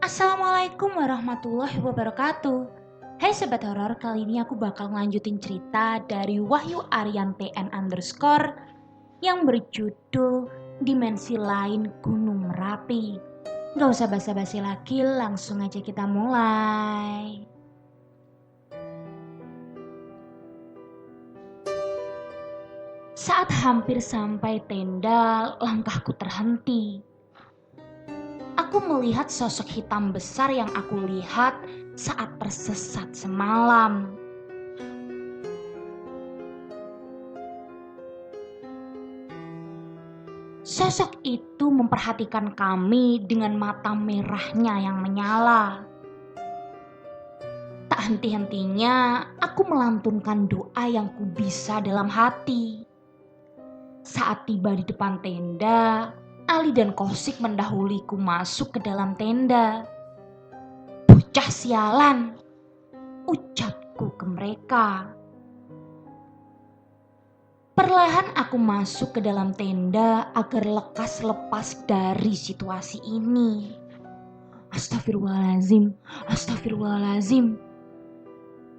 Assalamualaikum warahmatullahi wabarakatuh. Hai sobat horor, kali ini aku bakal ngelanjutin cerita dari Wahyu Arianti N underscore yang berjudul Dimensi Lain Gunung Merapi. Gak usah basa-basi lagi, langsung aja kita mulai. Saat hampir sampai tenda, langkahku terhenti. Aku melihat sosok hitam besar yang aku lihat saat tersesat semalam. Sosok itu memperhatikan kami dengan mata merahnya yang menyala. Tak henti-hentinya aku melantunkan doa yang kubisa dalam hati. Saat tiba di depan tenda, Ali dan Kosik mendahuliku masuk ke dalam tenda. "Bocah sialan," ucapku ke mereka. Perlahan aku masuk ke dalam tenda agar lekas lepas dari situasi ini. Astagfirullahalazim, astagfirullahalazim.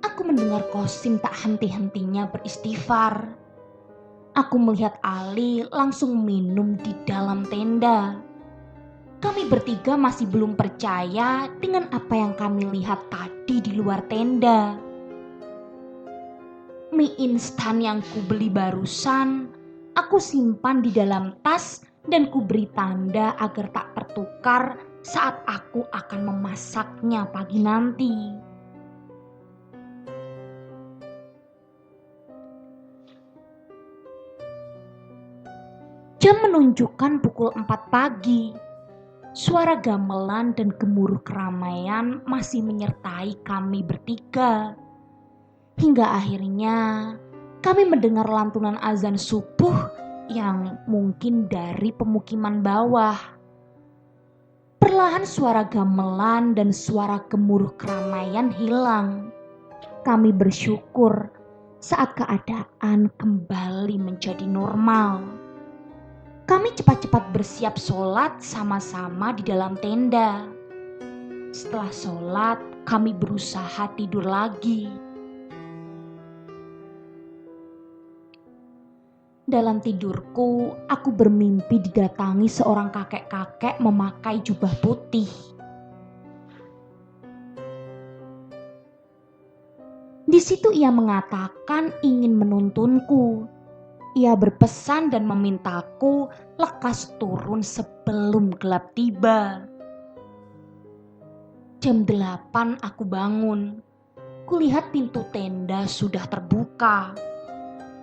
Aku mendengar Kosim tak henti-hentinya beristighfar. Aku melihat Ali langsung minum di dalam tenda. Kami bertiga masih belum percaya dengan apa yang kami lihat tadi di luar tenda. Mie instan yang kubeli barusan, aku simpan di dalam tas dan kuberi tanda agar tak tertukar saat aku akan memasaknya pagi nanti. Jam menunjukkan pukul 4 pagi. Suara gamelan dan gemuruh keramaian masih menyertai kami bertiga. Hingga akhirnya kami mendengar lantunan azan subuh yang mungkin dari pemukiman bawah. Perlahan suara gamelan dan suara gemuruh keramaian hilang. Kami bersyukur saat keadaan kembali menjadi normal. Kami cepat-cepat bersiap sholat sama-sama di dalam tenda. Setelah sholat, kami berusaha tidur lagi. Dalam tidurku, aku bermimpi didatangi seorang kakek-kakek memakai jubah putih. Di situ ia mengatakan ingin menuntunku. Ia berpesan dan memintaku lekas turun sebelum gelap tiba. Jam 8 aku bangun. Kulihat pintu tenda sudah terbuka.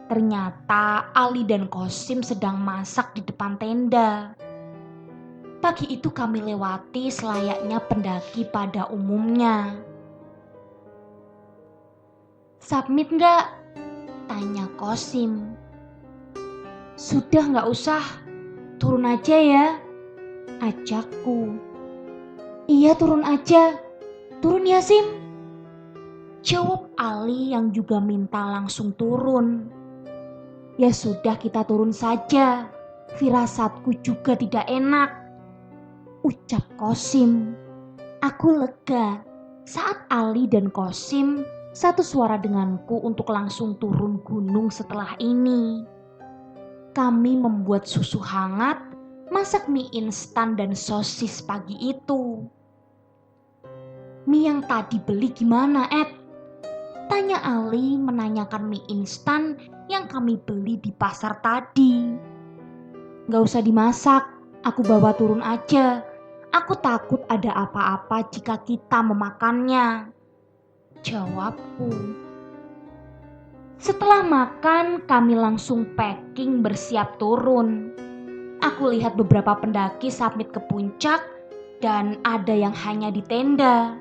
Ternyata Ali dan Kosim sedang masak di depan tenda. Pagi itu kami lewati selayaknya pendaki pada umumnya. "Submit nggak?" tanya Kosim. "Sudah, nggak usah, turun aja ya," ajakku. "Iya, turun aja, turun ya Sim," jawab Ali yang juga minta langsung turun. "Ya sudah, kita turun saja, firasatku juga tidak enak," ucap Kosim. Aku lega saat Ali dan Kosim satu suara denganku untuk langsung turun gunung setelah ini. Kami membuat susu hangat, masak mie instan dan sosis pagi itu. "Mie yang tadi beli gimana, Ed?" tanya Ali menanyakan mie instan yang kami beli di pasar tadi. "Gak usah dimasak, aku bawa turun aja. Aku takut ada apa-apa jika kita memakannya," jawabku. Setelah makan, kami langsung packing bersiap turun. Aku lihat beberapa pendaki submit ke puncak dan ada yang hanya di tenda.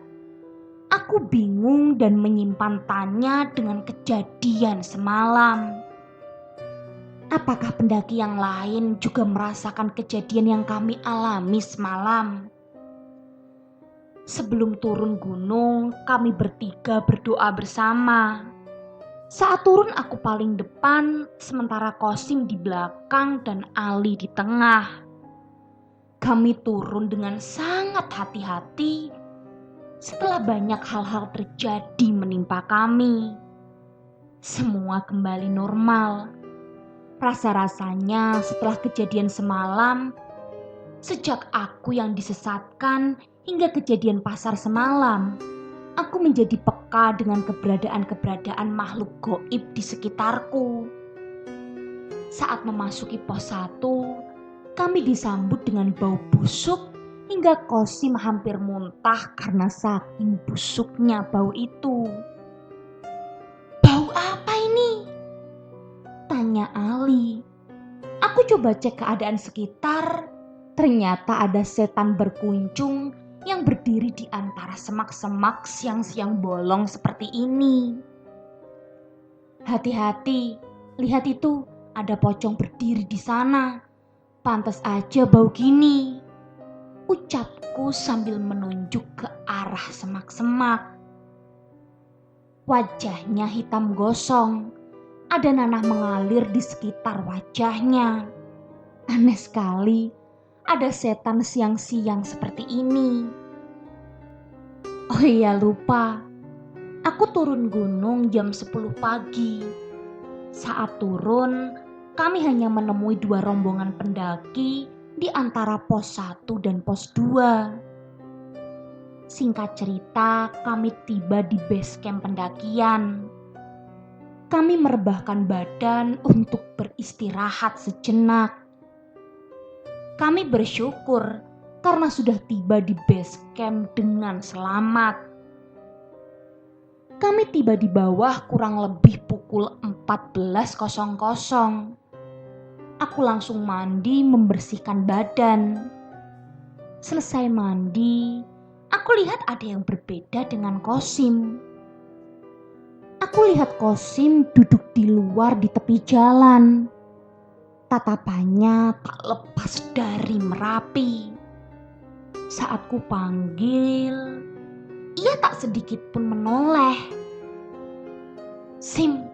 Aku bingung dan menyimpan tanya dengan kejadian semalam. Apakah pendaki yang lain juga merasakan kejadian yang kami alami semalam? Sebelum turun gunung, kami bertiga berdoa bersama. Saat turun aku paling depan, sementara Kosim di belakang dan Ali di tengah. Kami turun dengan sangat hati-hati setelah banyak hal-hal terjadi menimpa kami. Semua kembali normal. Rasa-rasanya setelah kejadian semalam, sejak aku yang disesatkan hingga kejadian pasar semalam, aku menjadi peka dengan keberadaan-keberadaan makhluk gaib di sekitarku. Saat memasuki pos 1, kami disambut dengan bau busuk hingga Kosim hampir muntah karena saking busuknya bau itu. "Bau apa ini?" tanya Ali. Aku coba cek keadaan sekitar. Ternyata ada setan berkuncung yang berdiri di antara semak-semak siang-siang bolong seperti ini. "Hati-hati, lihat itu, ada pocong berdiri di sana. Pantas aja bau gini," ucapku sambil menunjuk ke arah semak-semak. Wajahnya hitam gosong, ada nanah mengalir di sekitar wajahnya. Aneh sekali, ada setan siang-siang seperti ini. Oh iya, lupa. Aku turun gunung jam 10 pagi. Saat turun, kami hanya menemui 2 rombongan pendaki di antara pos 1 dan pos 2. Singkat cerita, kami tiba di base camp pendakian. Kami merebahkan badan untuk beristirahat sejenak. Kami bersyukur karena sudah tiba di base camp dengan selamat. Kami tiba di bawah kurang lebih pukul 14.00. Aku langsung mandi membersihkan badan. Selesai mandi, aku lihat ada yang berbeda dengan Kosim. Aku lihat Kosim duduk di luar di tepi jalan. Tatapannya tak lepas dari Merapi. Saat ku panggil, ia tak sedikit pun menoleh. "Sim,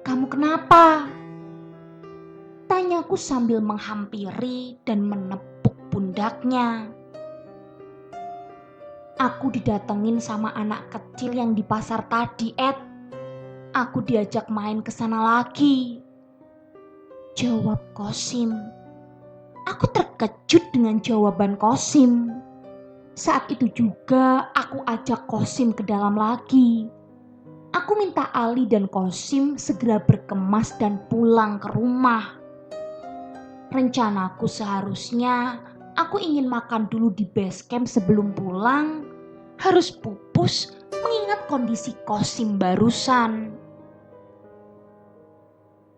kamu kenapa?" tanyaku sambil menghampiri dan menepuk pundaknya. "Aku didatengin sama anak kecil yang di pasar tadi, Ed. Aku diajak main ke sana lagi," jawab Kosim. Aku terkejut dengan jawaban Kosim. Saat itu juga aku ajak Kosim ke dalam lagi. Aku minta Ali dan Kosim segera berkemas dan pulang ke rumah. Rencanaku seharusnya aku ingin makan dulu di base camp sebelum pulang. Harus pupus mengingat kondisi Kosim barusan.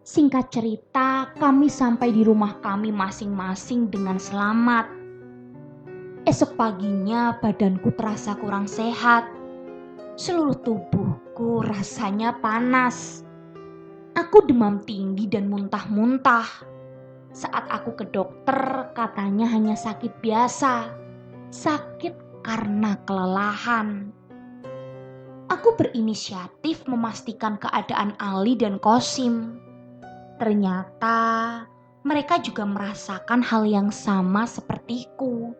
Singkat cerita, kami sampai di rumah kami masing-masing dengan selamat. Esok paginya badanku terasa kurang sehat. Seluruh tubuhku rasanya panas. Aku demam tinggi dan muntah-muntah. Saat aku ke dokter, katanya hanya sakit biasa. Sakit karena kelelahan. Aku berinisiatif memastikan keadaan Ali dan Kosim. Ternyata mereka juga merasakan hal yang sama sepertiku.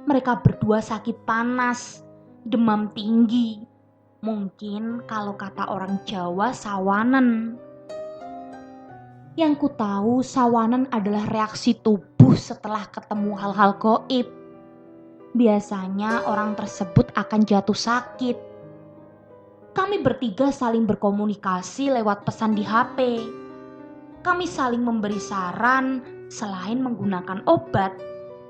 Mereka berdua sakit panas, demam tinggi. Mungkin kalau kata orang Jawa sawanen. Yang ku tahu sawanen adalah reaksi tubuh setelah ketemu hal-hal gaib. Biasanya orang tersebut akan jatuh sakit. Kami bertiga saling berkomunikasi lewat pesan di HP. Kami saling memberi saran selain menggunakan obat,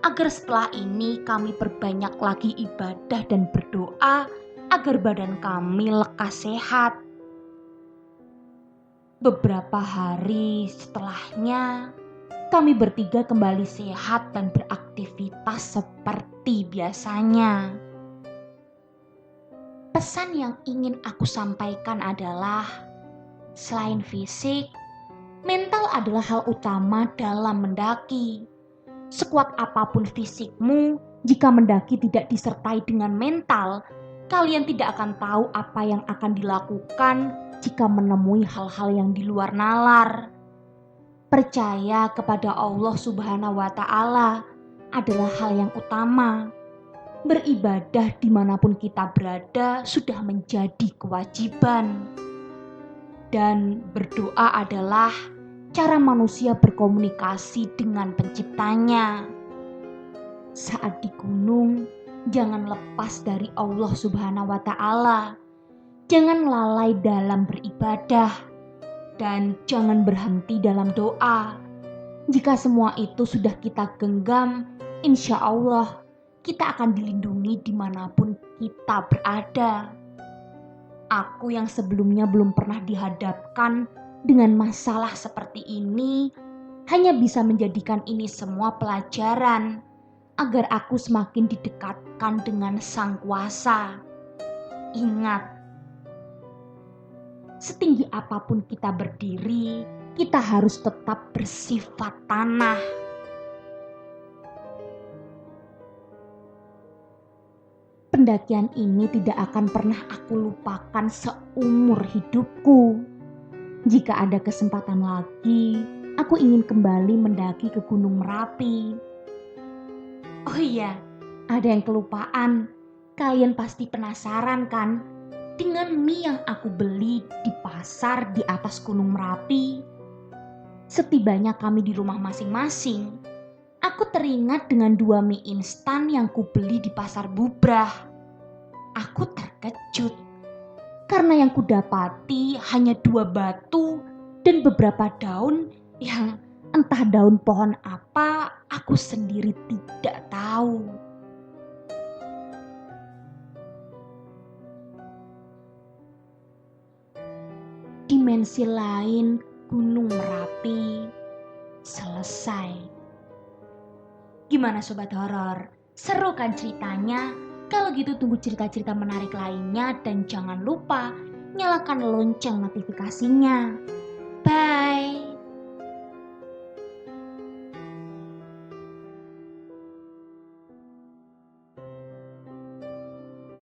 agar setelah ini kami perbanyak lagi ibadah dan berdoa agar badan kami lekas sehat. Beberapa hari setelahnya, kami bertiga kembali sehat dan beraktivitas seperti biasanya. Pesan yang ingin aku sampaikan adalah, selain fisik, mental adalah hal utama dalam mendaki. Sekuat apapun fisikmu, jika mendaki tidak disertai dengan mental, kalian tidak akan tahu apa yang akan dilakukan jika menemui hal-hal yang di luar nalar. Percaya kepada Allah Subhanahu wa Ta'ala, adalah hal yang utama. Beribadah dimanapun kita berada sudah menjadi kewajiban. Dan berdoa adalah cara manusia berkomunikasi dengan penciptanya. Saat di gunung, jangan lepas dari Allah Subhanahu wa Ta'ala. Jangan lalai dalam beribadah dan jangan berhenti dalam doa. Jika semua itu sudah kita genggam, insya Allah kita akan dilindungi dimanapun kita berada. Aku yang sebelumnya belum pernah dihadapkan dengan masalah seperti ini, hanya bisa menjadikan ini semua pelajaran agar aku semakin didekatkan dengan Sang Kuasa. Ingat, setinggi apapun kita berdiri, kita harus tetap bersifat tanah. Pendakian ini tidak akan pernah aku lupakan seumur hidupku. Jika ada kesempatan lagi, aku ingin kembali mendaki ke Gunung Merapi. Oh iya, ada yang kelupaan. Kalian pasti penasaran kan? Dengan mie yang aku beli di pasar di atas Gunung Merapi. Setibanya kami di rumah masing-masing, aku teringat dengan 2 mie instan yang kubeli di pasar Bubrah. Aku terkejut karena yang kudapati hanya 2 batu dan beberapa daun yang entah daun pohon apa, aku sendiri tidak tahu. Dimensi lain Gunung Merapi selesai. Gimana sobat horor? Seru kan ceritanya? Kalau gitu tunggu cerita-cerita menarik lainnya dan jangan lupa nyalakan lonceng notifikasinya.